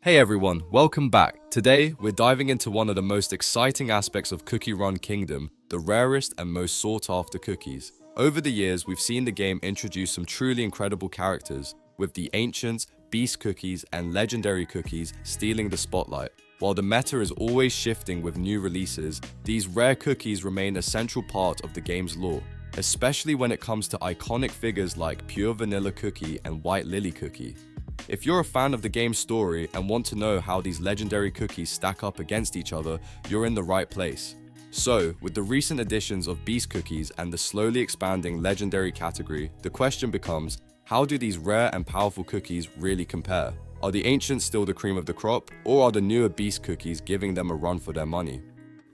Hey everyone, welcome back. Today, we're diving into one of the most exciting aspects of Cookie Run Kingdom, the rarest and most sought after cookies. Over the years, we've seen the game introduce some truly incredible characters, with the Ancients, Beast Cookies, and Legendary Cookies stealing the spotlight. While the meta is always shifting with new releases, these rare cookies remain a central part of the game's lore, especially when it comes to iconic figures like Pure Vanilla Cookie and White Lily Cookie. If you're a fan of the game's story and want to know how these legendary cookies stack up against each other, you're in the right place. So, with the recent additions of Beast Cookies and the slowly expanding legendary category, the question becomes, how do these rare and powerful cookies really compare? Are the Ancients still the cream of the crop, or are the newer Beast Cookies giving them a run for their money?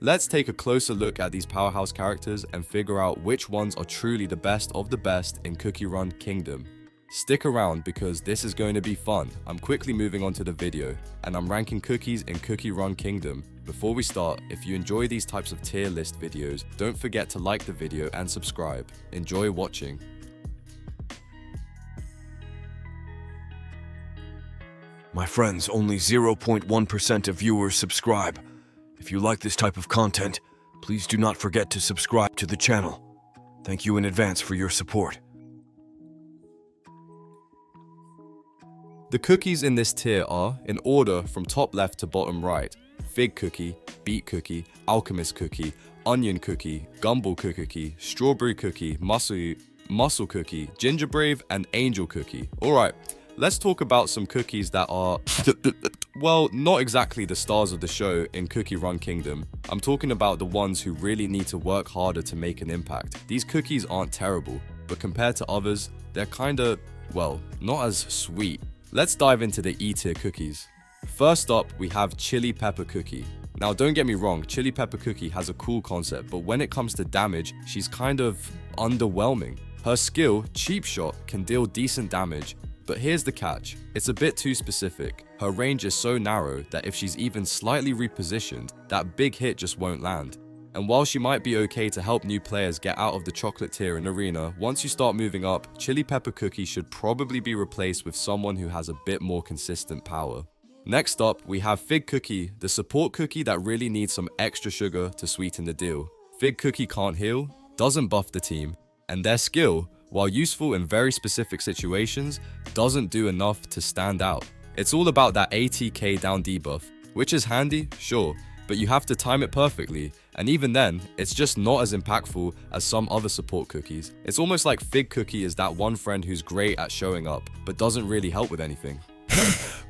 Let's take a closer look at these powerhouse characters and figure out which ones are truly the best of the best in Cookie Run Kingdom. Stick around because this is going to be fun. I'm quickly moving on to the video, and I'm ranking cookies in Cookie Run Kingdom. Before we start, if you enjoy these types of tier list videos, don't forget to like the video and subscribe. Enjoy watching. My friends, only 0.1% of viewers subscribe. If you like this type of content, please do not forget to subscribe to the channel. Thank you in advance for your support. The cookies in this tier are, in order from top left to bottom right, Fig Cookie, Beet Cookie, Alchemist Cookie, Onion Cookie, Gumball Cookie, Strawberry Cookie, Muscle Cookie, Ginger Brave, and Angel Cookie. Alright, let's talk about some cookies that are, well, not exactly the stars of the show in Cookie Run Kingdom. I'm talking about the ones who really need to work harder to make an impact. These cookies aren't terrible, but compared to others, they're kinda, well, not as sweet. Let's dive into the E-tier cookies. First up, we have Chili Pepper Cookie. Now don't get me wrong, Chili Pepper Cookie has a cool concept, but when it comes to damage, she's kind of underwhelming. Her skill, Cheap Shot, can deal decent damage, but here's the catch, it's a bit too specific. Her range is so narrow that if she's even slightly repositioned, that big hit just won't land. And while she might be okay to help new players get out of the chocolate tier in Arena, once you start moving up, Chili Pepper Cookie should probably be replaced with someone who has a bit more consistent power. Next up, we have Fig Cookie, the support cookie that really needs some extra sugar to sweeten the deal. Fig Cookie can't heal, doesn't buff the team, and their skill, while useful in very specific situations, doesn't do enough to stand out. It's all about that ATK down debuff, which is handy, sure, but you have to time it perfectly, and even then, it's just not as impactful as some other support cookies. It's almost like Fig Cookie is that one friend who's great at showing up, but doesn't really help with anything.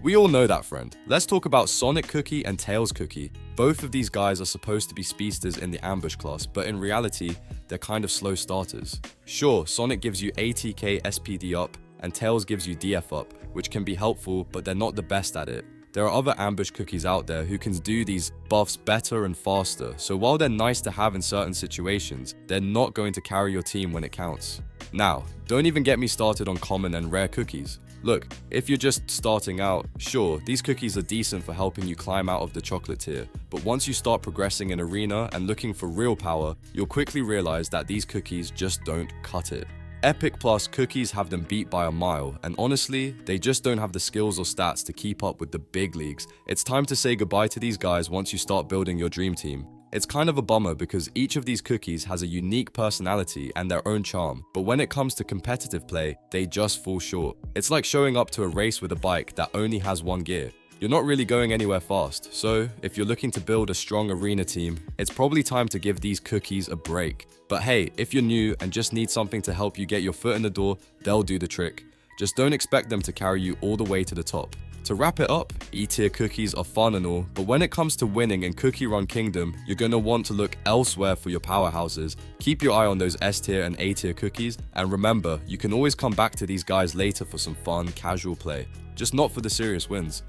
We all know that friend. Let's talk about Sonic Cookie and Tails Cookie. Both of these guys are supposed to be speedsters in the ambush class, but in reality, they're kind of slow starters. Sure, Sonic gives you ATK SPD up, and Tails gives you DF up, which can be helpful, but they're not the best at it. There are other ambush cookies out there who can do these buffs better and faster, so while they're nice to have in certain situations, they're not going to carry your team when it counts. Now, don't even get me started on common and rare cookies. Look, if you're just starting out, sure, these cookies are decent for helping you climb out of the chocolate tier, but once you start progressing in Arena and looking for real power, you'll quickly realize that these cookies just don't cut it. Epic Plus cookies have them beat by a mile, and honestly, they just don't have the skills or stats to keep up with the big leagues. It's time to say goodbye to these guys once you start building your dream team. It's kind of a bummer because each of these cookies has a unique personality and their own charm, but when it comes to competitive play, they just fall short. It's like showing up to a race with a bike that only has one gear. You're not really going anywhere fast, so if you're looking to build a strong Arena team, it's probably time to give these cookies a break. But hey, if you're new and just need something to help you get your foot in the door, they'll do the trick. Just don't expect them to carry you all the way to the top. To wrap it up, E-tier cookies are fun and all, but when it comes to winning in Cookie Run Kingdom, you're gonna want to look elsewhere for your powerhouses. Keep your eye on those S-tier and A-tier cookies, and remember, you can always come back to these guys later for some fun, casual play. Just not for the serious wins.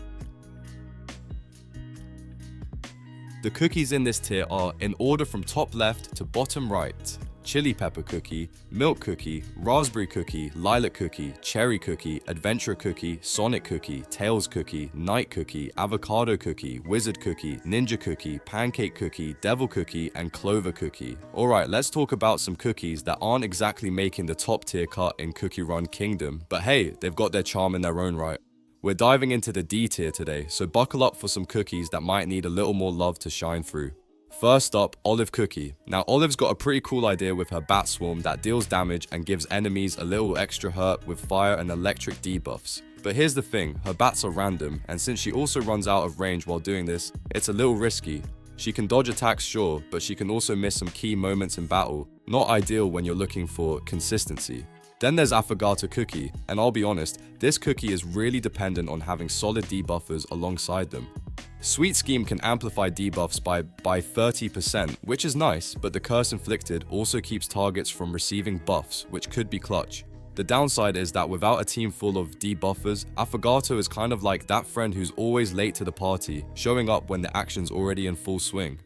The cookies in this tier are, in order from top left to bottom right, Chili Pepper Cookie, Milk Cookie, Raspberry Cookie, Lilac Cookie, Cherry Cookie, Adventure Cookie, Sonic Cookie, Tails Cookie, Night Cookie, Avocado Cookie, Wizard Cookie, Ninja Cookie, Pancake Cookie, Devil Cookie, and Clover Cookie. Alright, let's talk about some cookies that aren't exactly making the top tier cut in Cookie Run Kingdom, but hey, they've got their charm in their own right. We're diving into the D tier today, so buckle up for some cookies that might need a little more love to shine through. First up, Olive Cookie. Now Olive's got a pretty cool idea with her bat swarm that deals damage and gives enemies a little extra hurt with fire and electric debuffs. But here's the thing, her bats are random, and since she also runs out of range while doing this, it's a little risky. She can dodge attacks, sure, but she can also miss some key moments in battle, not ideal when you're looking for consistency. Then there's Affogato Cookie, and I'll be honest, this cookie is really dependent on having solid debuffers alongside them. Sweet Scheme can amplify debuffs by 30%, which is nice, but the Curse Inflicted also keeps targets from receiving buffs, which could be clutch. The downside is that without a team full of debuffers, Affogato is kind of like that friend who's always late to the party, showing up when the action's already in full swing.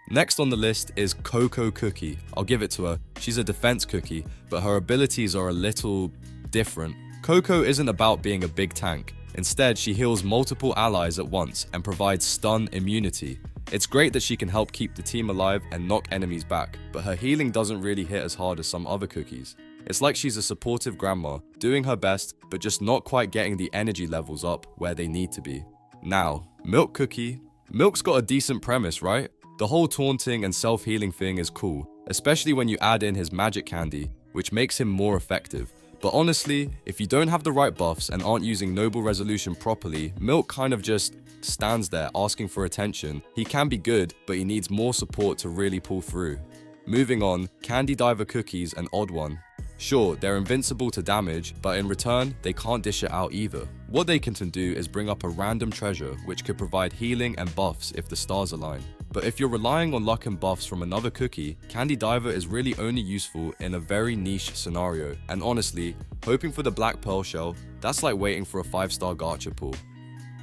Next on the list is Coco Cookie. I'll give it to her. She's a defense cookie, but her abilities are a little different. Coco isn't about being a big tank. Instead, she heals multiple allies at once and provides stun immunity. It's great that she can help keep the team alive and knock enemies back, but her healing doesn't really hit as hard as some other cookies. It's like she's a supportive grandma, doing her best, but just not quite getting the energy levels up where they need to be. Now, Milk Cookie. Milk's got a decent premise, right? The whole taunting and self-healing thing is cool, especially when you add in his magic candy, which makes him more effective. But honestly, if you don't have the right buffs and aren't using Noble Resolution properly, Milk kind of just stands there asking for attention. He can be good, but he needs more support to really pull through. Moving on, Candy Diver Cookies and Odd One. Sure, they're invincible to damage, but in return, they can't dish it out either. What they can do is bring up a random treasure, which could provide healing and buffs if the stars align. But if you're relying on luck and buffs from another cookie, Candy Diver is really only useful in a very niche scenario. And honestly, hoping for the Black Pearl Shell, that's like waiting for a 5-star Gacha pool.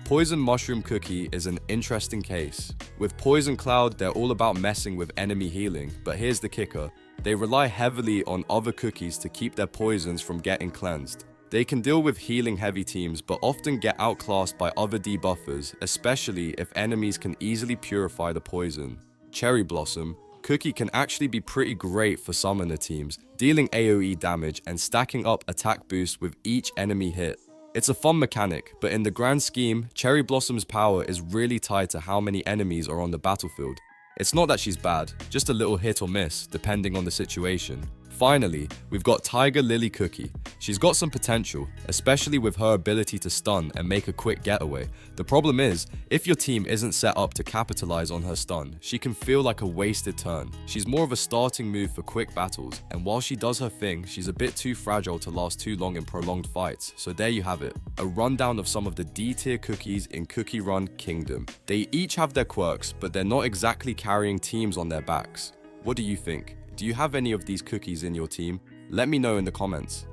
Poison Mushroom Cookie is an interesting case. With Poison Cloud, they're all about messing with enemy healing, but here's the kicker. They rely heavily on other cookies to keep their poisons from getting cleansed. They can deal with healing heavy teams, but often get outclassed by other debuffers, especially if enemies can easily purify the poison. Cherry Blossom Cookie can actually be pretty great for summoner teams, dealing AoE damage and stacking up attack boosts with each enemy hit. It's a fun mechanic, but in the grand scheme, Cherry Blossom's power is really tied to how many enemies are on the battlefield. It's not that she's bad, just a little hit or miss, depending on the situation. Finally, we've got Tiger Lily Cookie. She's got some potential, especially with her ability to stun and make a quick getaway. The problem is, if your team isn't set up to capitalize on her stun, she can feel like a wasted turn. She's more of a starting move for quick battles, and while she does her thing, she's a bit too fragile to last too long in prolonged fights. So there you have it, a rundown of some of the D-tier cookies in Cookie Run Kingdom. They each have their quirks, but they're not exactly carrying teams on their backs. What do you think? Do you have any of these cookies in your team? Let me know in the comments.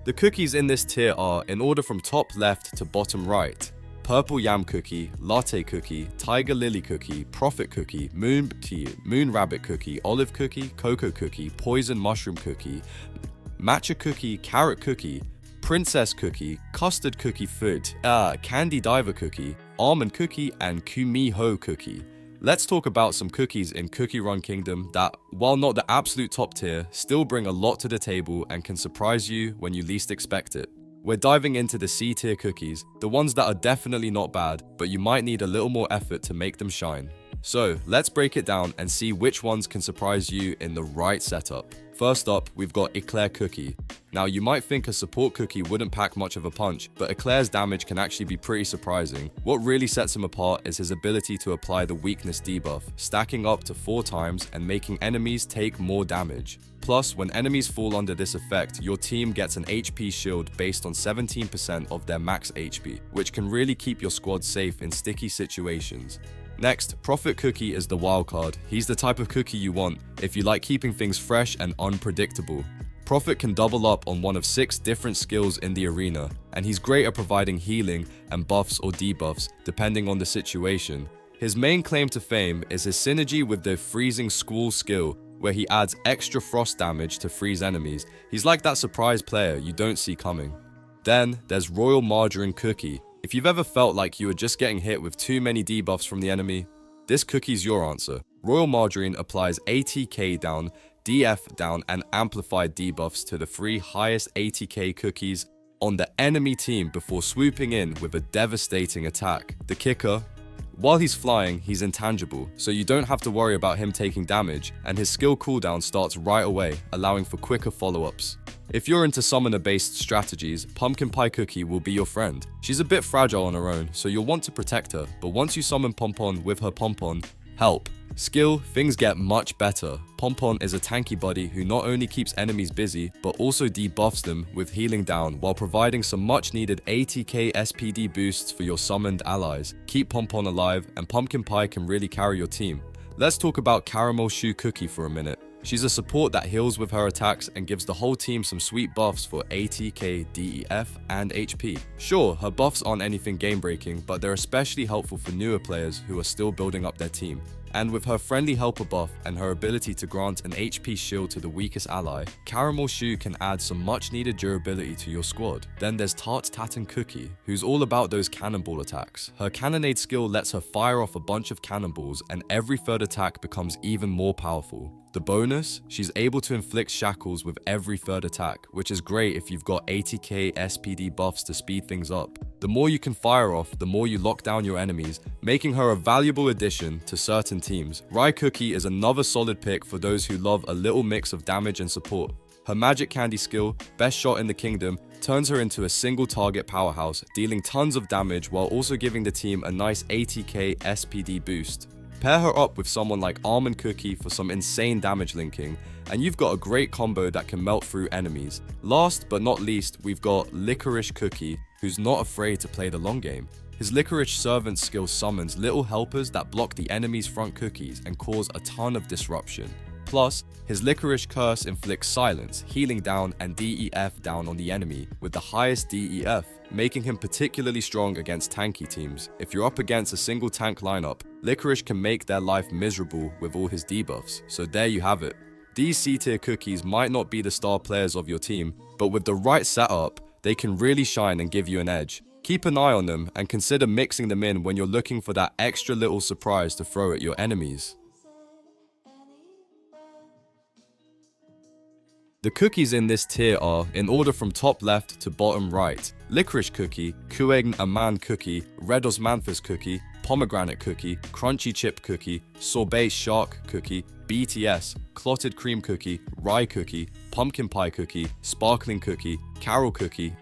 The cookies in this tier are, in order from top left to bottom right: Purple Yam Cookie, Latte Cookie, Tiger Lily Cookie, Prophet Cookie, Moon Rabbit Cookie, Olive Cookie, Cocoa Cookie, Poison Mushroom Cookie, Matcha Cookie, Carrot Cookie, Princess Cookie, Custard Cookie Food, Candy Diver Cookie, Almond Cookie, and Kumiho Cookie. Let's talk about some cookies in Cookie Run Kingdom that, while not the absolute top tier, still bring a lot to the table and can surprise you when you least expect it. We're diving into the C tier cookies, the ones that are definitely not bad, but you might need a little more effort to make them shine. So let's break it down and see which ones can surprise you in the right setup. First up, we've got Eclair Cookie. Now you might think a support cookie wouldn't pack much of a punch, but Eclair's damage can actually be pretty surprising. What really sets him apart is his ability to apply the weakness debuff, stacking up to 4 times and making enemies take more damage. Plus, when enemies fall under this effect, your team gets an HP shield based on 17% of their max HP, which can really keep your squad safe in sticky situations. Next, Prophet Cookie is the wildcard. He's the type of cookie you want if you like keeping things fresh and unpredictable. Prophet can double up on one of 6 different skills in the arena, and he's great at providing healing and buffs or debuffs depending on the situation. His main claim to fame is his synergy with the Freezing Squall skill, where he adds extra frost damage to freeze enemies. He's like that surprise player you don't see coming. Then there's Royal Margarine Cookie. If you've ever felt like you were just getting hit with too many debuffs from the enemy, this cookie's your answer. Royal Margarine applies ATK down, DF down, and amplified debuffs to the 3 highest ATK cookies on the enemy team before swooping in with a devastating attack. The kicker: while he's flying, he's intangible, so you don't have to worry about him taking damage, and his skill cooldown starts right away, allowing for quicker follow-ups. If you're into summoner-based strategies, Pumpkin Pie Cookie will be your friend. She's a bit fragile on her own, so you'll want to protect her, but once you summon Pompon with her Pompon, help. Skill, things get much better. Pompon is a tanky buddy who not only keeps enemies busy, but also debuffs them with healing down while providing some much needed ATK SPD boosts for your summoned allies. Keep Pompon alive, and Pumpkin Pie can really carry your team. Let's talk about Caramel Shoe Cookie for a minute. She's a support that heals with her attacks and gives the whole team some sweet buffs for ATK, DEF, and HP. Sure, her buffs aren't anything game-breaking, but they're especially helpful for newer players who are still building up their team. And with her friendly helper buff and her ability to grant an HP shield to the weakest ally, Caramel Shoe can add some much needed durability to your squad. Then there's Tart Tatin Cookie, who's all about those cannonball attacks. Her cannonade skill lets her fire off a bunch of cannonballs, and every third attack becomes even more powerful. The bonus? She's able to inflict shackles with every third attack, which is great if you've got ATK SPD buffs to speed things up. The more you can fire off, the more you lock down your enemies, making her a valuable addition to certain teams. Rye Cookie is another solid pick for those who love a little mix of damage and support. Her magic candy skill, best shot in the kingdom, turns her into a single target powerhouse, dealing tons of damage while also giving the team a nice ATK SPD boost. Pair her up with someone like Almond Cookie for some insane damage linking, and you've got a great combo that can melt through enemies. Last but not least, we've got Licorice Cookie, who's not afraid to play the long game. His Licorice Servant skill summons little helpers that block the enemy's front cookies and cause a ton of disruption. Plus, his Licorice Curse inflicts silence, healing down, and DEF down on the enemy, with the highest DEF, making him particularly strong against tanky teams. If you're up against a single tank lineup, Licorice can make their life miserable with all his debuffs, so there you have it. These C-tier cookies might not be the star players of your team, but with the right setup, they can really shine and give you an edge. Keep an eye on them and consider mixing them in when you're looking for that extra little surprise to throw at your enemies. The cookies in this tier are, in order from top left to bottom right: Licorice Cookie, Kuegn Aman Cookie, Red Osmanthus Cookie, Pomegranate Cookie, Crunchy Chip Cookie, Sorbet Shark Cookie, BTS, Clotted Cream Cookie, Rye Cookie, Pumpkin Pie Cookie, Sparkling Cookie, Carol Cookie,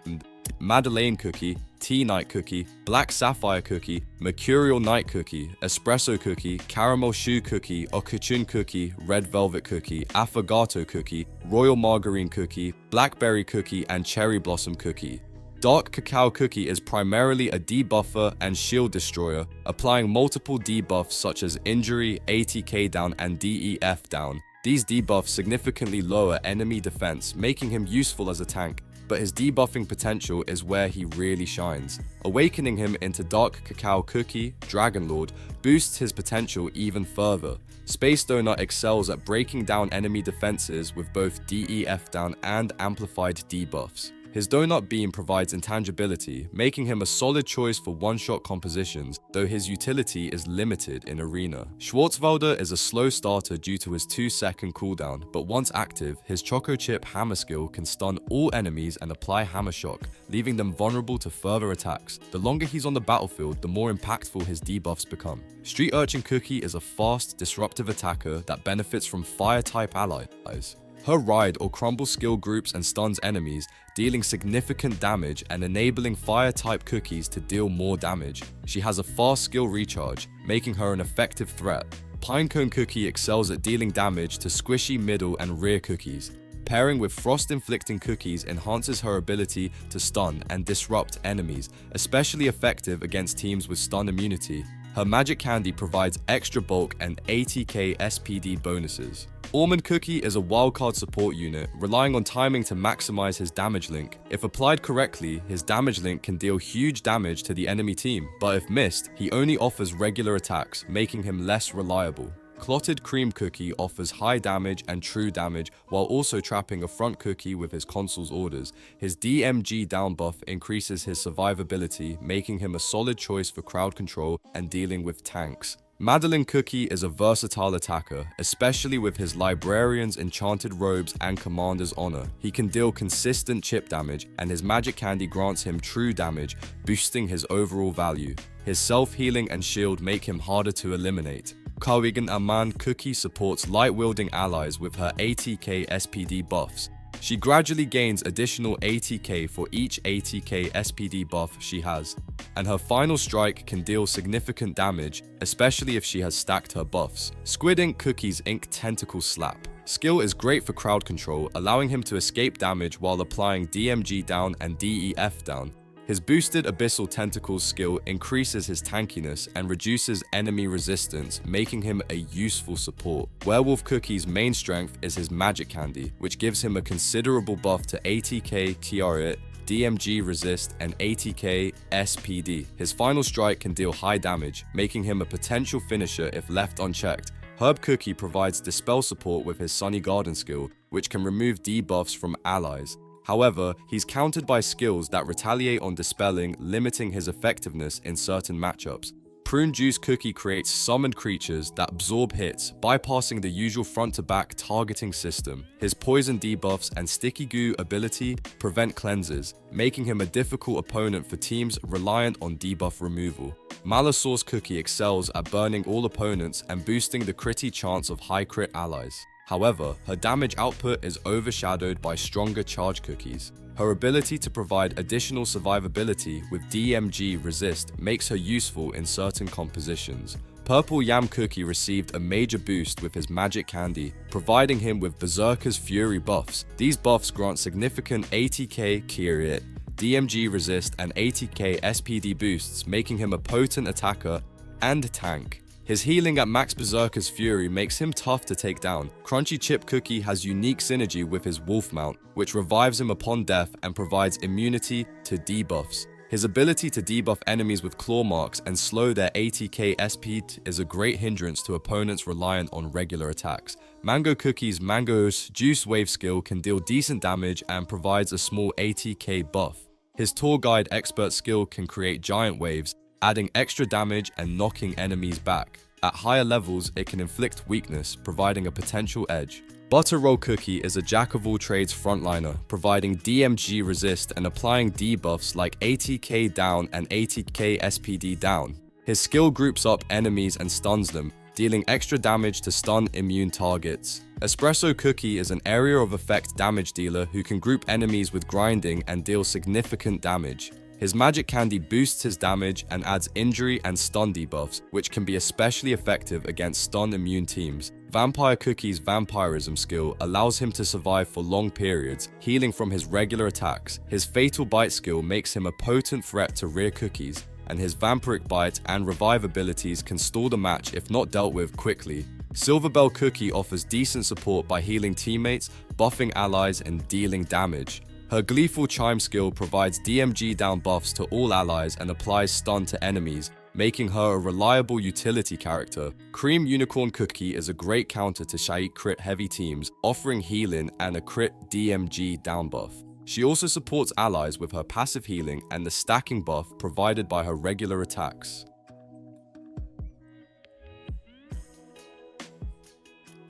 Madeleine Cookie, Tea Night Cookie, Black Sapphire Cookie, Mercurial Night Cookie, Espresso Cookie, Caramel Shoe Cookie, Okuchun Cookie, Red Velvet Cookie, Affogato Cookie, Royal Margarine Cookie, Blackberry Cookie, and Cherry Blossom Cookie. Dark Cacao Cookie is primarily a debuffer and shield destroyer, applying multiple debuffs such as Injury, ATK down, and DEF down. These debuffs significantly lower enemy defense, making him useful as a tank, but his debuffing potential is where he really shines. Awakening him into Dark Cacao Cookie, Dragon Lord, boosts his potential even further. Space Donut excels at breaking down enemy defenses with both DEF down and amplified debuffs. His Donut Beam provides intangibility, making him a solid choice for one-shot compositions, though his utility is limited in Arena. Schwarzwälder is a slow starter due to his 2-second cooldown, but once active, his Choco Chip Hammer skill can stun all enemies and apply Hammer Shock, leaving them vulnerable to further attacks. The longer he's on the battlefield, the more impactful his debuffs become. Street Urchin Cookie is a fast, disruptive attacker that benefits from Fire-type allies. Her Ride or Crumble skill groups and stuns enemies, dealing significant damage and enabling Fire-type cookies to deal more damage. She has a fast skill recharge, making her an effective threat. Pinecone Cookie excels at dealing damage to squishy middle and rear cookies. Pairing with Frost-inflicting cookies enhances her ability to stun and disrupt enemies, especially effective against teams with stun immunity. Her Magic Candy provides extra bulk and ATK SPD bonuses. Almond Cookie is a wildcard support unit, relying on timing to maximize his damage link. If applied correctly, his damage link can deal huge damage to the enemy team, but if missed, he only offers regular attacks, making him less reliable. Clotted Cream Cookie offers high damage and true damage while also trapping a front cookie with his console's orders. His DMG down buff increases his survivability, making him a solid choice for crowd control and dealing with tanks. Madeline Cookie is a versatile attacker, especially with his Librarian's Enchanted Robes and Commander's Honor. He can deal consistent chip damage, and his magic candy grants him true damage, boosting his overall value. His self-healing and shield make him harder to eliminate. Kawigan Aman Cookie supports light-wielding allies with her ATK SPD buffs. She gradually gains additional ATK for each ATK SPD buff she has, and her final strike can deal significant damage, especially if she has stacked her buffs. Squid Ink Cookie's Ink Tentacle Slap skill is great for crowd control, allowing him to escape damage while applying DMG down and DEF down. His boosted Abyssal Tentacles skill increases his tankiness and reduces enemy resistance, making him a useful support. Werewolf Cookie's main strength is his magic candy, which gives him a considerable buff to ATK Kiarit, DMG resist, and ATK SPD. His final strike can deal high damage, making him a potential finisher if left unchecked. Herb Cookie provides dispel support with his Sunny Garden skill, which can remove debuffs from allies. However, he's countered by skills that retaliate on dispelling, limiting his effectiveness in certain matchups. Prune Juice Cookie creates summoned creatures that absorb hits, bypassing the usual front-to-back targeting system. His poison debuffs and Sticky Goo ability prevent cleanses, making him a difficult opponent for teams reliant on debuff removal. Malasaur's Cookie excels at burning all opponents and boosting the critty chance of high crit allies. However, her damage output is overshadowed by stronger charge cookies. Her ability to provide additional survivability with DMG resist makes her useful in certain compositions. Purple Yam Cookie received a major boost with his magic candy, providing him with Berserker's Fury buffs. These buffs grant significant ATK Kiarit, DMG resist, and ATK SPD boosts, making him a potent attacker and tank. His healing at Max Berserker's Fury makes him tough to take down. Crunchy Chip Cookie has unique synergy with his Wolf Mount, which revives him upon death and provides immunity to debuffs. His ability to debuff enemies with claw marks and slow their ATK SP is a great hindrance to opponents reliant on regular attacks. Mango Cookie's Mango's Juice Wave skill can deal decent damage and provides a small ATK buff. His Tour Guide Expert skill can create giant waves, adding extra damage and knocking enemies back. At higher levels, it can inflict weakness, providing a potential edge. Butter Roll Cookie is a jack-of-all-trades frontliner, providing DMG resist and applying debuffs like ATK down and ATK SPD down. His skill groups up enemies and stuns them, dealing extra damage to stun immune targets. Espresso Cookie is an area of effect damage dealer who can group enemies with grinding and deal significant damage. His magic candy boosts his damage and adds injury and stun debuffs, which can be especially effective against stun immune teams. Vampire Cookie's vampirism skill allows him to survive for long periods, healing from his regular attacks. His Fatal Bite skill makes him a potent threat to rear cookies, and his Vampiric Bite and Revive abilities can stall the match if not dealt with quickly. Silverbell Cookie offers decent support by healing teammates, buffing allies, and dealing damage. Her Gleeful Chime skill provides DMG down buffs to all allies and applies stun to enemies, making her a reliable utility character. Cream Unicorn Cookie is a great counter to Shaik crit heavy teams, offering healing and a crit DMG down buff. She also supports allies with her passive healing and the stacking buff provided by her regular attacks.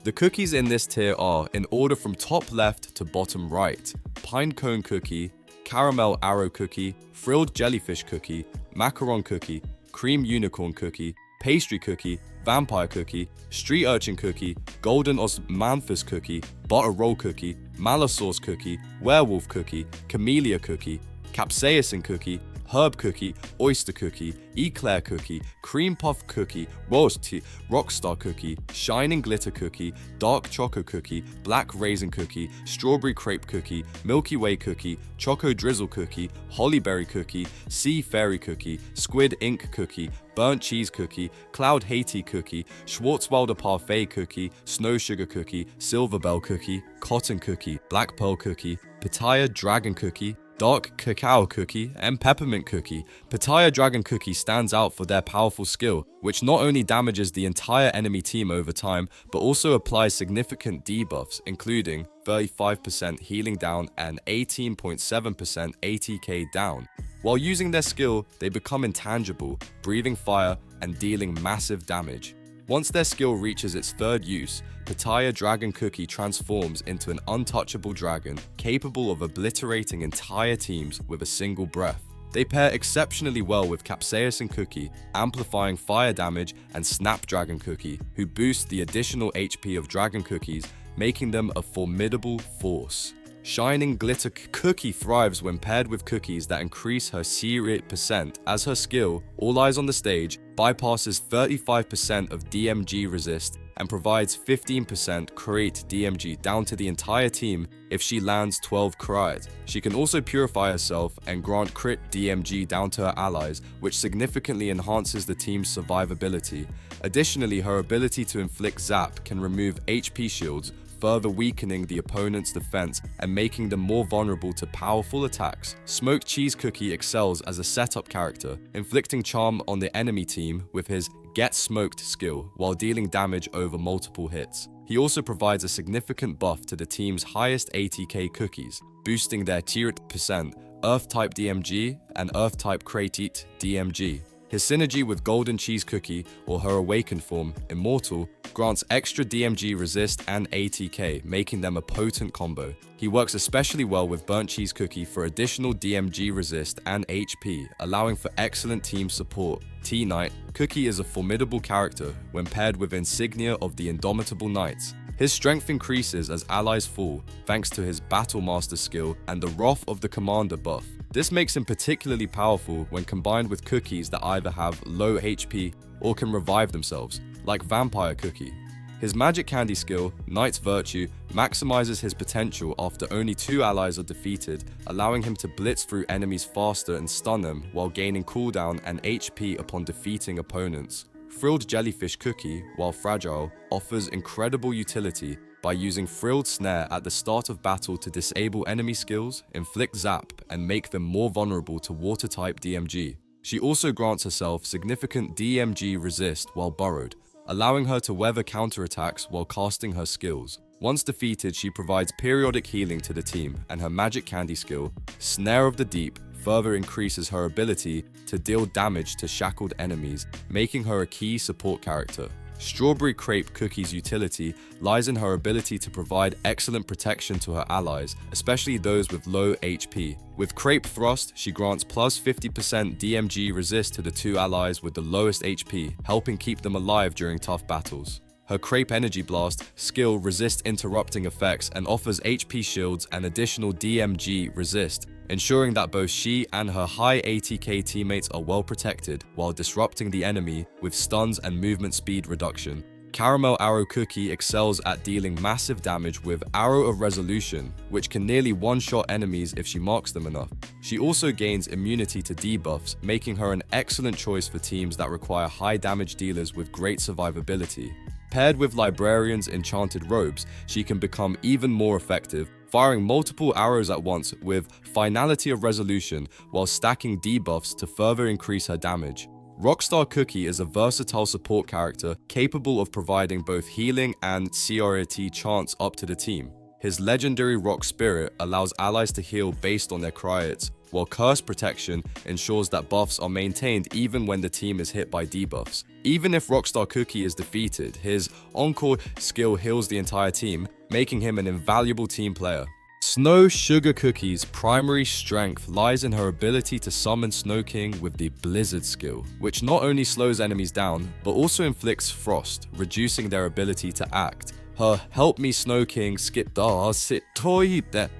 The cookies in this tier are, in order from top left to bottom right: Pine Cone Cookie, Caramel Arrow Cookie, Frilled Jellyfish Cookie, Macaron Cookie, Cream Unicorn Cookie, Pastry Cookie, Vampire Cookie, Street Urchin Cookie, Golden Osmanthus Cookie, Butter Roll Cookie, Malasaur's Cookie, Werewolf Cookie, Camellia Cookie, Capsaicin Cookie, Herb Cookie, Oyster Cookie, Eclair Cookie, Cream Puff Cookie, Rockstar Cookie, Shining Glitter Cookie, Dark Choco Cookie, Black Raisin Cookie, Strawberry Crepe Cookie, Milky Way Cookie, Choco Drizzle Cookie, Hollyberry Cookie, Sea Fairy Cookie, Squid Ink Cookie, Burnt Cheese Cookie, Cloud Haiti Cookie, Schwarzwälder Parfait Cookie, Snow Sugar Cookie, Silverbell Cookie, Cotton Cookie, Black Pearl Cookie, Pitaya Dragon Cookie, Dark Cacao Cookie, and Peppermint Cookie. Pitaya Dragon Cookie stands out for their powerful skill, which not only damages the entire enemy team over time, but also applies significant debuffs, including 35% healing down and 18.7% ATK down. While using their skill, they become intangible, breathing fire and dealing massive damage. Once their skill reaches its third use, Pattaya Dragon Cookie transforms into an untouchable dragon capable of obliterating entire teams with a single breath. They pair exceptionally well with Capsaicin Cookie, amplifying fire damage, and Snapdragon Cookie, who boost the additional HP of Dragon Cookies, making them a formidable force. Shining Glitter Cookie thrives when paired with cookies that increase her C8%, as her skill, All Eyes on the Stage, bypasses 35% of DMG resist and provides 15% crit DMG down to the entire team if she lands 12 crits. She can also purify herself and grant crit DMG down to her allies, which significantly enhances the team's survivability. Additionally, her ability to inflict zap can remove HP shields, further weakening the opponent's defense and making them more vulnerable to powerful attacks. Smoked Cheese Cookie excels as a setup character, inflicting charm on the enemy team with his Get Smoked skill while dealing damage over multiple hits. He also provides a significant buff to the team's highest ATK cookies, boosting their tier% Earth-type DMG and Earth-type Kratit DMG. His synergy with Golden Cheese Cookie, or her awakened form, Immortal, grants extra DMG resist and ATK, making them a potent combo. He works especially well with Burnt Cheese Cookie for additional DMG resist and HP, allowing for excellent team support. T-Knight Cookie is a formidable character when paired with Insignia of the Indomitable Knights. His strength increases as allies fall, thanks to his Battle Master skill and the Wrath of the Commander buff. This makes him particularly powerful when combined with cookies that either have low HP or can revive themselves, like Vampire Cookie. His Magic Candy skill, Knight's Virtue, maximizes his potential after only 2 allies are defeated, allowing him to blitz through enemies faster and stun them while gaining cooldown and HP upon defeating opponents. Frilled Jellyfish Cookie, while fragile, offers incredible utility by using Frilled Snare at the start of battle to disable enemy skills, inflict zap, and make them more vulnerable to water-type DMG. She also grants herself significant DMG resist while burrowed, allowing her to weather counterattacks while casting her skills. Once defeated, she provides periodic healing to the team, and her Magic Candy skill, Snare of the Deep, further increases her ability to deal damage to shackled enemies, making her a key support character. Strawberry Crepe Cookie's utility lies in her ability to provide excellent protection to her allies, especially those with low HP. With Crepe Thrust, she grants plus 50% DMG resist to the 2 allies with the lowest HP, helping keep them alive during tough battles. Her Crepe Energy Blast skill resists interrupting effects and offers HP shields and additional DMG resist, ensuring that both she and her high ATK teammates are well protected while disrupting the enemy with stuns and movement speed reduction. Caramel Arrow Cookie excels at dealing massive damage with Arrow of Resolution, which can nearly one-shot enemies if she marks them enough. She also gains immunity to debuffs, making her an excellent choice for teams that require high damage dealers with great survivability. Paired with Librarian's Enchanted Robes, she can become even more effective, firing multiple arrows at once with Finality of Resolution while stacking debuffs to further increase her damage. Rockstar Cookie is a versatile support character capable of providing both healing and CRT chance up to the team. His legendary Rock Spirit allows allies to heal based on their crits, while Curse Protection ensures that buffs are maintained even when the team is hit by debuffs. Even if Rockstar Cookie is defeated, his Encore skill heals the entire team, making him an invaluable team player. Snow Sugar Cookie's primary strength lies in her ability to summon Snow King with the Blizzard skill, which not only slows enemies down, but also inflicts frost, reducing their ability to act. Her Help Me Snow King skip da sit toy that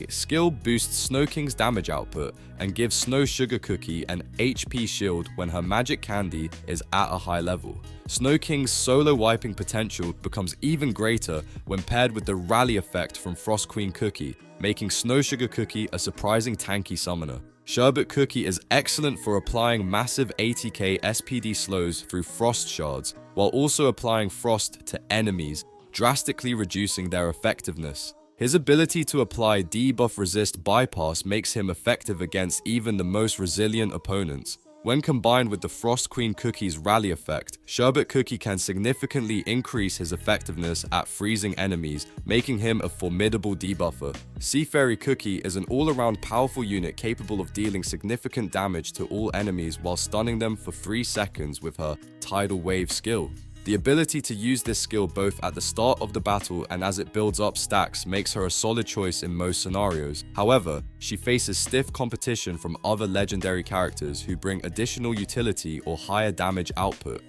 skill boosts Snow King's damage output and gives Snow Sugar Cookie an HP shield when her Magic Candy is at a high level. Snow King's solo wiping potential becomes even greater when paired with the rally effect from Frost Queen Cookie, making Snow Sugar Cookie a surprising tanky summoner. Sherbet Cookie is excellent for applying massive ATK SPD slows through frost shards, while also applying frost to enemies, drastically reducing their effectiveness. His ability to apply debuff resist bypass makes him effective against even the most resilient opponents. When combined with the Frost Queen Cookie's rally effect, Sherbet Cookie can significantly increase his effectiveness at freezing enemies, making him a formidable debuffer. Sea Fairy Cookie is an all-around powerful unit capable of dealing significant damage to all enemies while stunning them for 3 seconds with her Tidal Wave skill. The ability to use this skill both at the start of the battle and as it builds up stacks makes her a solid choice in most scenarios. However, she faces stiff competition from other legendary characters who bring additional utility or higher damage output.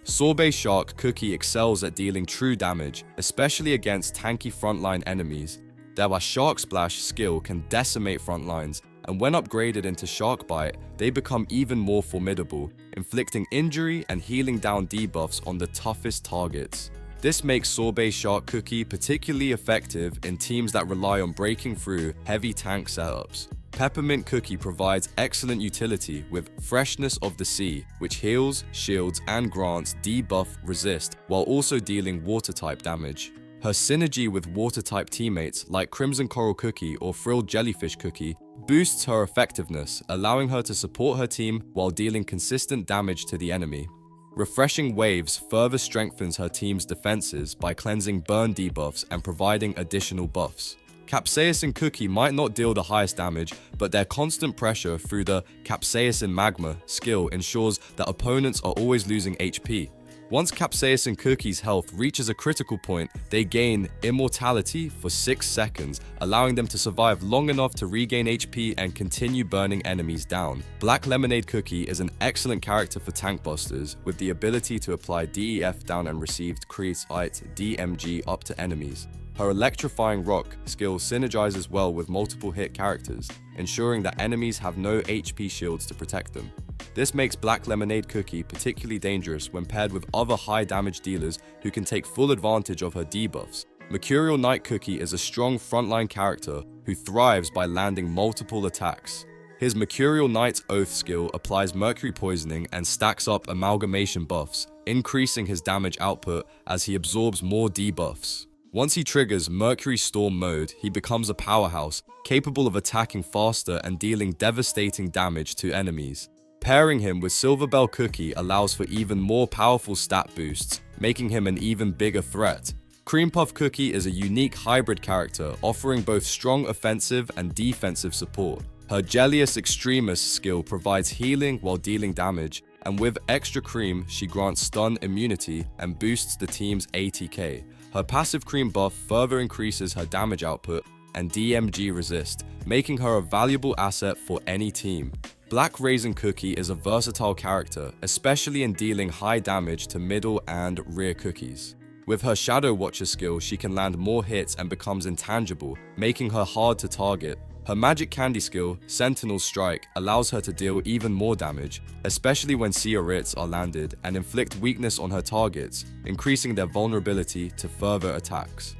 Sorbet Shark Cookie excels at dealing true damage, especially against tanky frontline enemies. Their Shark Splash skill can decimate frontlines, and when upgraded into Shark Bite, they become even more formidable, inflicting injury and healing down debuffs on the toughest targets. This makes Sorbet Shark Cookie particularly effective in teams that rely on breaking through heavy tank setups. Peppermint Cookie provides excellent utility with Freshness of the Sea, which heals, shields, and grants debuff resist while also dealing water-type damage. Her synergy with water-type teammates like Crimson Coral Cookie or Frilled Jellyfish Cookie boosts her effectiveness, allowing her to support her team while dealing consistent damage to the enemy. Refreshing Waves further strengthens her team's defenses by cleansing burn debuffs and providing additional buffs. Capsaicin Cookie might not deal the highest damage, but their constant pressure through the Capsaicin Magma skill ensures that opponents are always losing HP. Once Capsaicin Cookie's health reaches a critical point, they gain immortality for 6 seconds, allowing them to survive long enough to regain HP and continue burning enemies down. Black Lemonade Cookie is an excellent character for tank busters, with the ability to apply DEF down and received creates DMG up to enemies. Her Electrifying Rock skill synergizes well with multiple hit characters, ensuring that enemies have no HP shields to protect them. This makes Black Lemonade Cookie particularly dangerous when paired with other high damage dealers who can take full advantage of her debuffs. Mercurial Knight Cookie is a strong frontline character who thrives by landing multiple attacks. His Mercurial Knight's Oath skill applies mercury poisoning and stacks up amalgamation buffs, increasing his damage output as he absorbs more debuffs. Once he triggers Mercury Storm mode, he becomes a powerhouse, capable of attacking faster and dealing devastating damage to enemies. Pairing him with Silverbell Cookie allows for even more powerful stat boosts, making him an even bigger threat. Cream Puff Cookie is a unique hybrid character, offering both strong offensive and defensive support. Her Gellius Extremis skill provides healing while dealing damage, and with extra cream, she grants stun immunity and boosts the team's ATK. Her passive cream buff further increases her damage output and DMG resist, making her a valuable asset for any team. Black Raisin Cookie is a versatile character, especially in dealing high damage to middle and rear cookies. With her Shadow Watcher skill, she can land more hits and becomes intangible, making her hard to target. Her Magic Candy skill, Sentinel Strike, allows her to deal even more damage, especially when Seorits are landed, and inflict weakness on her targets, increasing their vulnerability to further attacks.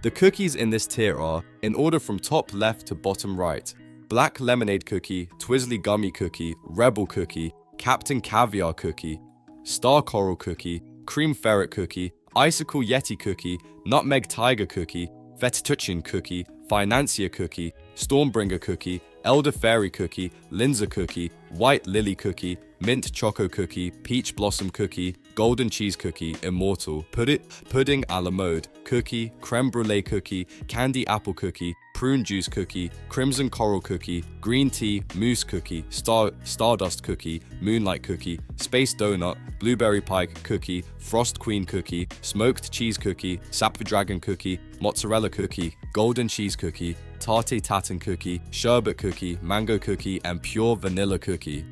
The cookies in this tier are, in order from top left to bottom right: Black Lemonade Cookie, Twizzly Gummy Cookie, Rebel Cookie, Captain Caviar Cookie, Star Coral Cookie, Cream Ferret Cookie, Icicle Yeti Cookie, Nutmeg Tiger Cookie, Fettuccine Cookie, Financier Cookie, Stormbringer Cookie, Elder Fairy Cookie, Linzer Cookie, White Lily Cookie, Mint Choco Cookie, Peach Blossom Cookie, Golden Cheese Cookie, Immortal, Pudding a la Mode Cookie, Creme Brulee Cookie, Candy Apple Cookie, Prune Juice Cookie, Crimson Coral Cookie, Green Tea Mousse Cookie, Stardust Cookie, Moonlight Cookie, Space Donut, Blueberry Pike Cookie, Frost Queen Cookie, Smoked Cheese Cookie, Sapphire Dragon Cookie, Mozzarella Cookie, Golden Cheese Cookie, Tarte Tatin Cookie, Sherbet Cookie, Mango Cookie, and Pure Vanilla Cookie.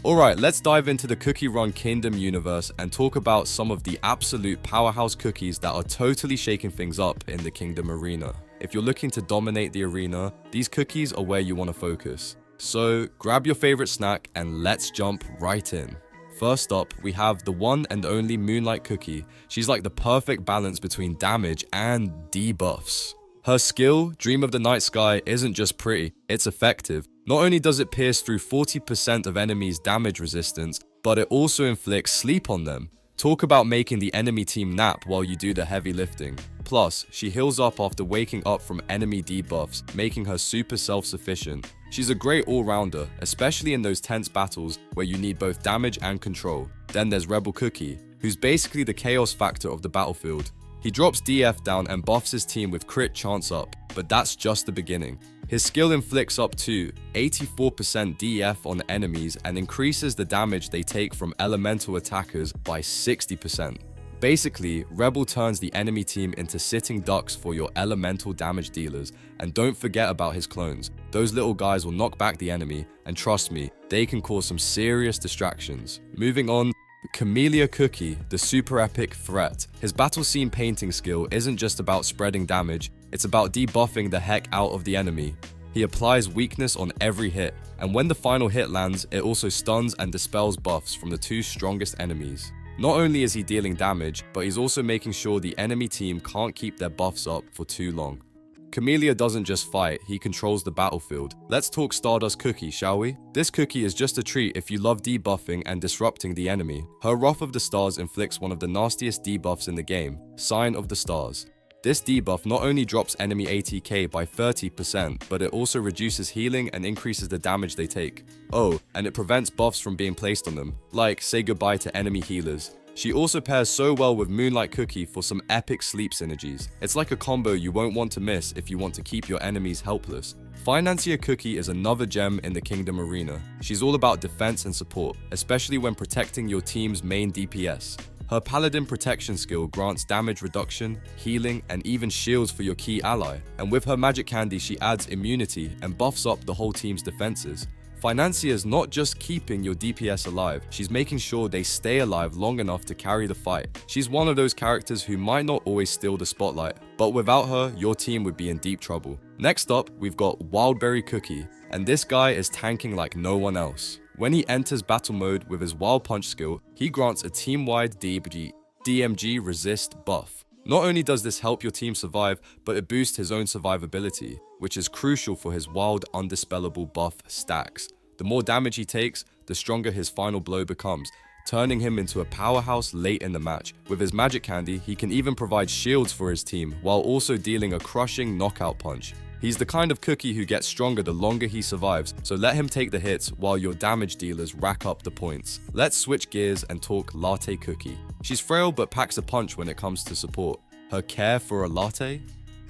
Alright, let's dive into the Cookie Run Kingdom universe and talk about some of the absolute powerhouse cookies that are totally shaking things up in the Kingdom arena. If you're looking to dominate the arena, these cookies are where you want to focus. So grab your favorite snack and let's jump right in. First up, we have the one and only Moonlight Cookie. She's like the perfect balance between damage and debuffs. Her skill, Dream of the Night Sky, isn't just pretty, it's effective. Not only does it pierce through 40% of enemies' damage resistance, but it also inflicts sleep on them. Talk about making the enemy team nap while you do the heavy lifting. Plus, she heals up after waking up from enemy debuffs, making her super self-sufficient. She's a great all-rounder, especially in those tense battles where you need both damage and control. Then there's Rebel Cookie, who's basically the chaos factor of the battlefield. He drops DF down and buffs his team with crit chance up, but that's just the beginning. His skill inflicts up to 84% DF on enemies and increases the damage they take from elemental attackers by 60%. Basically, Rebel turns the enemy team into sitting ducks for your elemental damage dealers, and don't forget about his clones. Those little guys will knock back the enemy, and trust me, they can cause some serious distractions. Moving on, Camellia Cookie, the super epic threat. His battle scene painting skill isn't just about spreading damage, it's about debuffing the heck out of the enemy. He applies weakness on every hit, and when the final hit lands, it also stuns and dispels buffs from the two strongest enemies. Not only is he dealing damage, but he's also making sure the enemy team can't keep their buffs up for too long. Camellia doesn't just fight, he controls the battlefield. Let's talk Stardust Cookie, shall we? This cookie is just a treat if you love debuffing and disrupting the enemy. Her Wrath of the Stars inflicts one of the nastiest debuffs in the game, Sign of the Stars. This debuff not only drops enemy ATK by 30%, but it also reduces healing and increases the damage they take. Oh, and it prevents buffs from being placed on them, like say goodbye to enemy healers. She also pairs so well with Moonlight Cookie for some epic sleep synergies. It's like a combo you won't want to miss if you want to keep your enemies helpless. Financier Cookie is another gem in the Kingdom Arena. She's all about defense and support, especially when protecting your team's main DPS. Her Paladin protection skill grants damage reduction, healing, and even shields for your key ally. And with her magic candy, she adds immunity and buffs up the whole team's defenses. Financier's not just keeping your DPS alive, she's making sure they stay alive long enough to carry the fight. She's one of those characters who might not always steal the spotlight, but without her, your team would be in deep trouble. Next up, we've got Wildberry Cookie, and this guy is tanking like no one else. When he enters battle mode with his Wild Punch skill, he grants a team-wide DMG resist buff. Not only does this help your team survive, but it boosts his own survivability, which is crucial for his wild undispellable buff stacks. The more damage he takes, the stronger his final blow becomes, turning him into a powerhouse late in the match. With his magic candy, he can even provide shields for his team, while also dealing a crushing knockout punch. He's the kind of cookie who gets stronger the longer he survives, so let him take the hits while your damage dealers rack up the points. Let's switch gears and talk Latte Cookie. She's frail but packs a punch when it comes to support. Her care for a latte?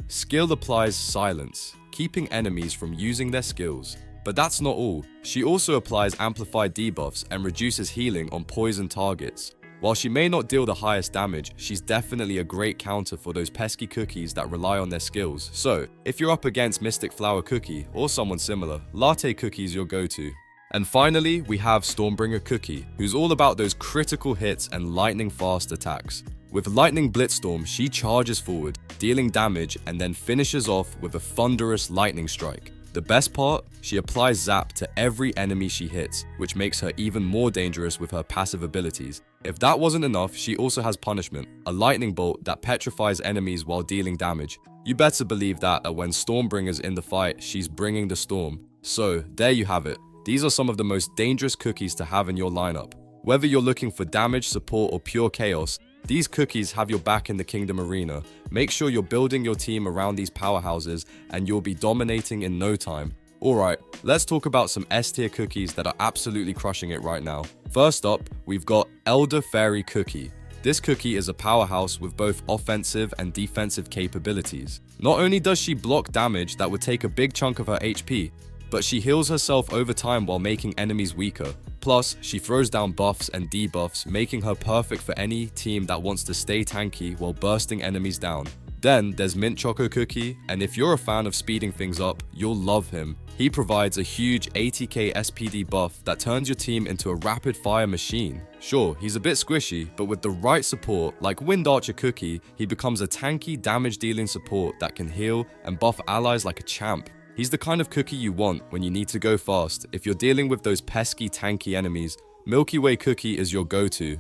Skill applies silence, keeping enemies from using their skills. But that's not all. She also applies amplified debuffs and reduces healing on poison targets. While she may not deal the highest damage, she's definitely a great counter for those pesky cookies that rely on their skills. So, if you're up against Mystic Flower Cookie or someone similar, Latte Cookie's your go-to. And finally, we have Stormbringer Cookie, who's all about those critical hits and lightning-fast attacks. With Lightning Blitzstorm, she charges forward, dealing damage, and then finishes off with a thunderous lightning strike. The best part? She applies zap to every enemy she hits, which makes her even more dangerous with her passive abilities. If that wasn't enough, she also has Punishment, a lightning bolt that petrifies enemies while dealing damage. You better believe that when Stormbringer's in the fight, she's bringing the storm. So, there you have it. These are some of the most dangerous cookies to have in your lineup. Whether you're looking for damage, support, or pure chaos, these cookies have your back in the Kingdom Arena. Make sure you're building your team around these powerhouses and you'll be dominating in no time. Alright, let's talk about some S-tier cookies that are absolutely crushing it right now. First up, we've got Elder Fairy Cookie. This cookie is a powerhouse with both offensive and defensive capabilities. Not only does she block damage that would take a big chunk of her HP, but she heals herself over time while making enemies weaker. Plus, she throws down buffs and debuffs, making her perfect for any team that wants to stay tanky while bursting enemies down. Then there's Mint Choco Cookie, and if you're a fan of speeding things up, you'll love him. He provides a huge ATK SPD buff that turns your team into a rapid fire machine. Sure, he's a bit squishy, but with the right support, like Wind Archer Cookie, he becomes a tanky damage dealing support that can heal and buff allies like a champ. He's the kind of cookie you want when you need to go fast. If you're dealing with those pesky tanky enemies, Milky Way Cookie is your go-to.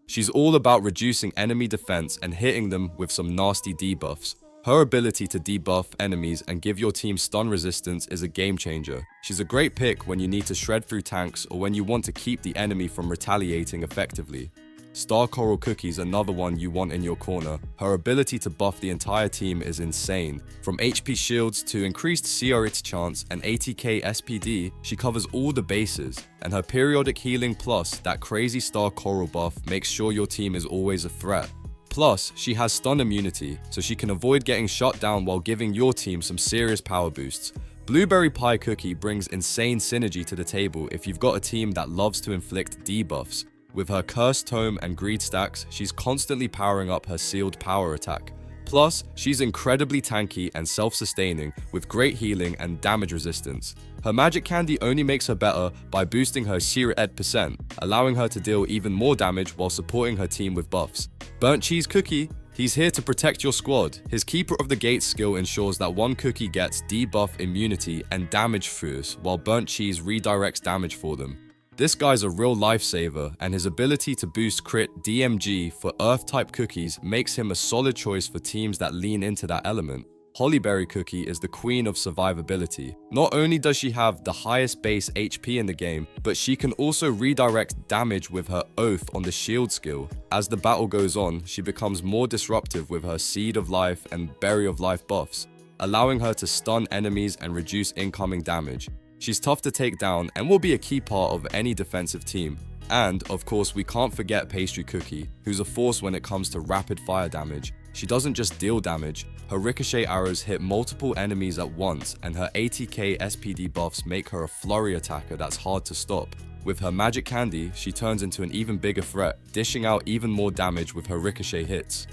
She's all about reducing enemy defense and hitting them with some nasty debuffs. Her ability to debuff enemies and give your team stun resistance is a game changer. She's a great pick when you need to shred through tanks or when you want to keep the enemy from retaliating effectively. Star Coral Cookie's another one you want in your corner. Her ability to buff the entire team is insane. From HP shields to increased CR hit chance and ATK SPD, she covers all the bases. And her periodic healing plus that crazy Star Coral buff makes sure your team is always a threat. Plus, she has stun immunity, so she can avoid getting shot down while giving your team some serious power boosts. Blueberry Pie Cookie brings insane synergy to the table if you've got a team that loves to inflict debuffs. With her Cursed Tome and Greed stacks, she's constantly powering up her sealed power attack. Plus, she's incredibly tanky and self-sustaining with great healing and damage resistance. Her magic candy only makes her better by boosting her Sheer Ed %, allowing her to deal even more damage while supporting her team with buffs. Burnt Cheese Cookie, he's here to protect your squad. His Keeper of the Gates skill ensures that one cookie gets debuff immunity and damage fierce, while Burnt Cheese redirects damage for them. This guy's a real lifesaver, and his ability to boost crit DMG for Earth-type cookies makes him a solid choice for teams that lean into that element. Hollyberry Cookie is the queen of survivability. Not only does she have the highest base HP in the game, but she can also redirect damage with her Oath on the shield skill. As the battle goes on, she becomes more disruptive with her Seed of Life and Berry of Life buffs, allowing her to stun enemies and reduce incoming damage. She's tough to take down and will be a key part of any defensive team. And, of course, we can't forget Pastry Cookie, who's a force when it comes to rapid fire damage. She doesn't just deal damage, her ricochet arrows hit multiple enemies at once, and her 80k SPD buffs make her a flurry attacker that's hard to stop. With her magic candy, she turns into an even bigger threat, dishing out even more damage with her ricochet hits.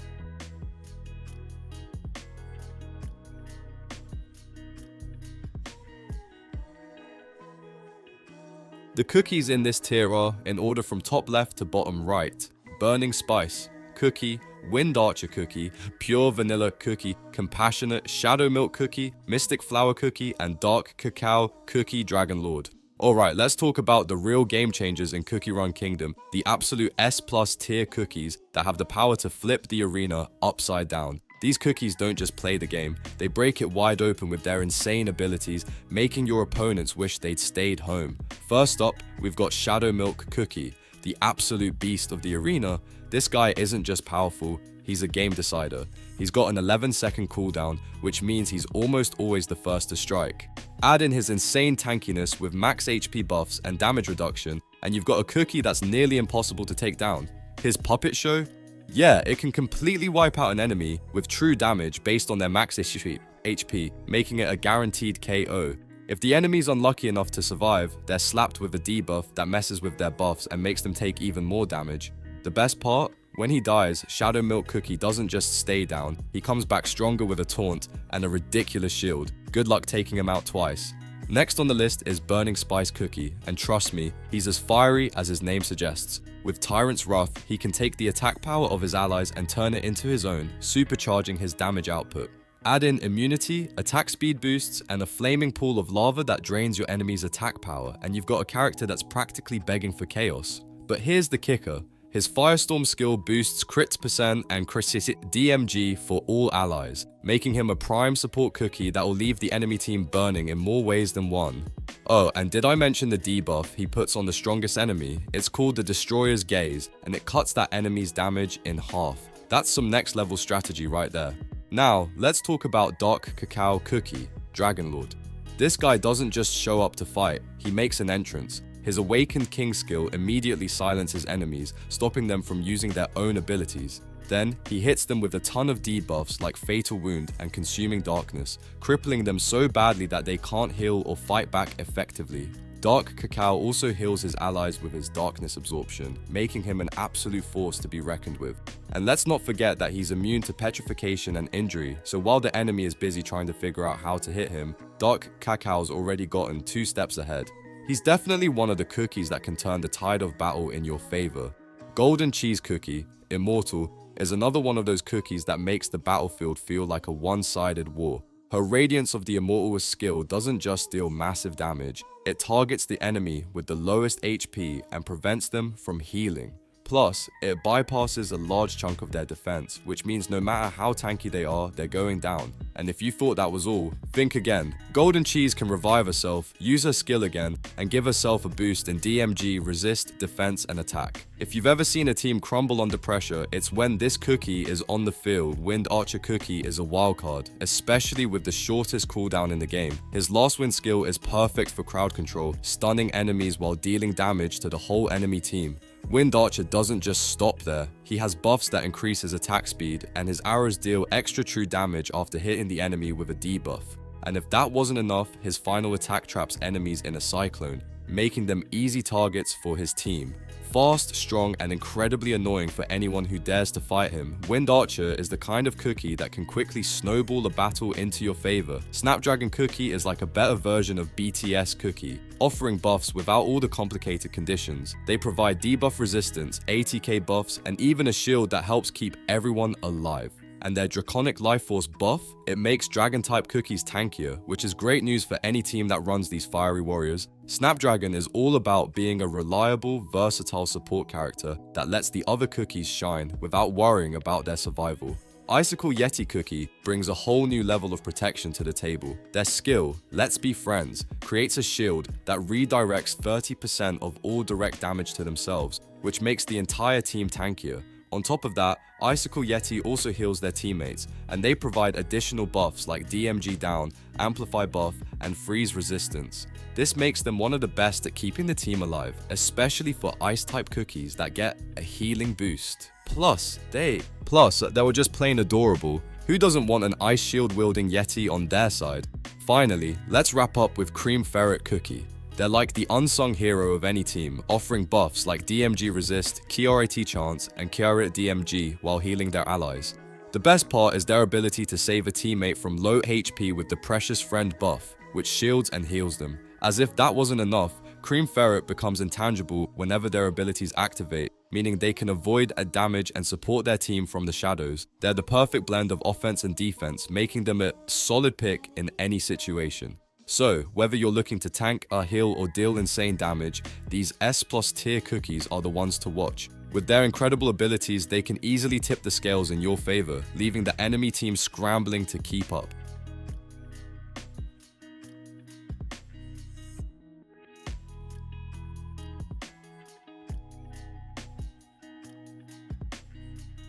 The cookies in this tier are, in order from top left to bottom right: Burning Spice Cookie, Wind Archer Cookie, Pure Vanilla Cookie, Compassionate Shadow Milk Cookie, Mystic Flower Cookie, and Dark Cacao Cookie Dragon Lord. Alright, let's talk about the real game changers in Cookie Run Kingdom, the absolute S+ tier cookies that have the power to flip the arena upside down. These cookies don't just play the game, they break it wide open with their insane abilities, making your opponents wish they'd stayed home. First up, we've got Shadow Milk Cookie, the absolute beast of the arena. This guy isn't just powerful, he's a game decider. He's got an 11-second cooldown, which means he's almost always the first to strike. Add in his insane tankiness with max HP buffs and damage reduction, and you've got a cookie that's nearly impossible to take down. His Puppet Show? Yeah, it can completely wipe out an enemy with true damage based on their max HP, making it a guaranteed KO. If the enemy's unlucky enough to survive, they're slapped with a debuff that messes with their buffs and makes them take even more damage. The best part? When he dies, Shadow Milk Cookie doesn't just stay down, he comes back stronger with a taunt and a ridiculous shield. Good luck taking him out twice. Next on the list is Burning Spice Cookie, and trust me, he's as fiery as his name suggests. With Tyrant's Wrath, he can take the attack power of his allies and turn it into his own, supercharging his damage output. Add in immunity, attack speed boosts, and a flaming pool of lava that drains your enemy's attack power, and you've got a character that's practically begging for chaos. But here's the kicker. His Firestorm skill boosts crit % and crit DMG for all allies, making him a prime support cookie that will leave the enemy team burning in more ways than one. Oh, and did I mention the debuff he puts on the strongest enemy? It's called the Destroyer's Gaze, and it cuts that enemy's damage in half. That's some next level strategy right there. Now, let's talk about Dark Cacao Cookie, Dragon Lord. This guy doesn't just show up to fight, he makes an entrance. His Awakened King skill immediately silences enemies, stopping them from using their own abilities. Then, he hits them with a ton of debuffs like Fatal Wound and Consuming Darkness, crippling them so badly that they can't heal or fight back effectively. Dark Cacao also heals his allies with his Darkness Absorption, making him an absolute force to be reckoned with. And let's not forget that he's immune to petrification and injury, so while the enemy is busy trying to figure out how to hit him, Dark Cacao's already gotten 2 steps ahead. He's definitely one of the cookies that can turn the tide of battle in your favor. Golden Cheese Cookie, Immortal, is another one of those cookies that makes the battlefield feel like a one-sided war. Her Radiance of the Immortal's skill doesn't just deal massive damage, it targets the enemy with the lowest HP and prevents them from healing. Plus, it bypasses a large chunk of their defense, which means no matter how tanky they are, they're going down. And if you thought that was all, think again. Golden Cheese can revive herself, use her skill again, and give herself a boost in DMG, resist, defense, and attack. If you've ever seen a team crumble under pressure, it's when this cookie is on the field. Wind Archer Cookie is a wildcard, especially with the shortest cooldown in the game. His Last Wind skill is perfect for crowd control, stunning enemies while dealing damage to the whole enemy team. Wind Archer doesn't just stop there, he has buffs that increase his attack speed, and his arrows deal extra true damage after hitting the enemy with a debuff. And if that wasn't enough, his final attack traps enemies in a cyclone, making them easy targets for his team. Fast, strong, and incredibly annoying for anyone who dares to fight him, Wind Archer is the kind of cookie that can quickly snowball a battle into your favor. Snapdragon Cookie is like a better version of BTS Cookie, offering buffs without all the complicated conditions. They provide debuff resistance, ATK buffs, and even a shield that helps keep everyone alive. And their Draconic Life Force buff, it makes Dragon-type cookies tankier, which is great news for any team that runs these fiery warriors. Snapdragon is all about being a reliable, versatile support character that lets the other cookies shine without worrying about their survival. Icicle Yeti Cookie brings a whole new level of protection to the table. Their skill, Let's Be Friends, creates a shield that redirects 30% of all direct damage to themselves, which makes the entire team tankier. On top of that, Icicle Yeti also heals their teammates, and they provide additional buffs like DMG down, Amplify buff, and Freeze resistance. This makes them one of the best at keeping the team alive, especially for Ice-type cookies that get a healing boost. Plus, they were just plain adorable. Who doesn't want an ice shield wielding Yeti on their side? Finally, let's wrap up with Cream Ferret Cookie. They're like the unsung hero of any team, offering buffs like DMG Resist, KRIT Chance, and KRIT DMG while healing their allies. The best part is their ability to save a teammate from low HP with the Precious Friend buff, which shields and heals them. As if that wasn't enough, Cream Ferret becomes intangible whenever their abilities activate, meaning they can avoid a damage and support their team from the shadows. They're the perfect blend of offense and defense, making them a solid pick in any situation. So, whether you're looking to tank, heal, or deal insane damage, these S+ tier cookies are the ones to watch. With their incredible abilities, they can easily tip the scales in your favor, leaving the enemy team scrambling to keep up.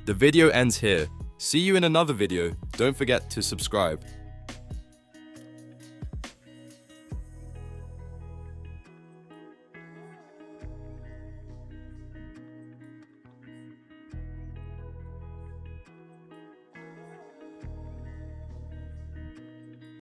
The video ends here. See you in another video. Don't forget to subscribe.